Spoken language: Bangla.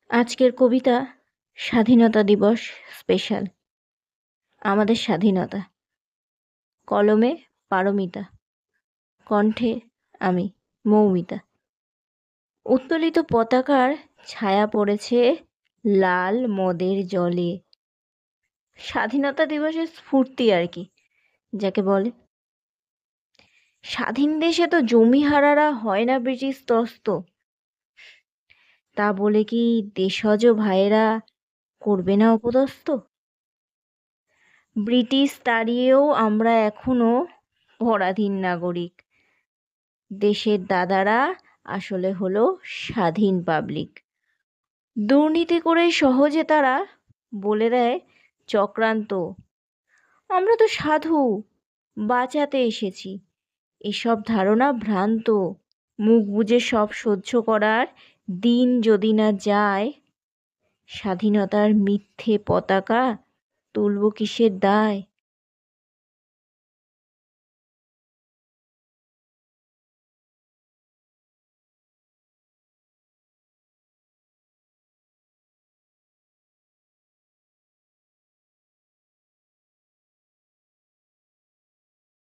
আজকের কবিতা স্বাধীনতা দিবস স্পেশাল। আমাদের স্বাধীনতা। কলমে পারমিতা, কণ্ঠে আমি মৌমিতা। উত্তোলিত পতাকার ছায়া পড়েছে লাল মদের জলে। স্বাধীনতা দিবসের স্ফূর্তি আর কি যাকে বলে। স্বাধীন দেশে তো জমিহারারা হয় না ব্রিটিশ ত্রস্ত। তা বলে কি দেশজ ভাইয়েরা করবে না অপদস্থ? ব্রিটিশ তাড়িয়েও আমরা এখনো পরাধীন নাগরিক। দেশের দাদারা আসলে হলো স্বাধীন পাবলিক। দুর্নীতি করে সহজে তারা বলে দেয় চক্রান্ত। আমরা তো সাধু, বাঁচাতে এসেছি। এসব ধারণা ভ্রান্ত। মুখ বুজে সব সহ্য করার দিন যদি না যায়, স্বাধীনতার মিথ্যে পতাকা তুলব কিসের দায়?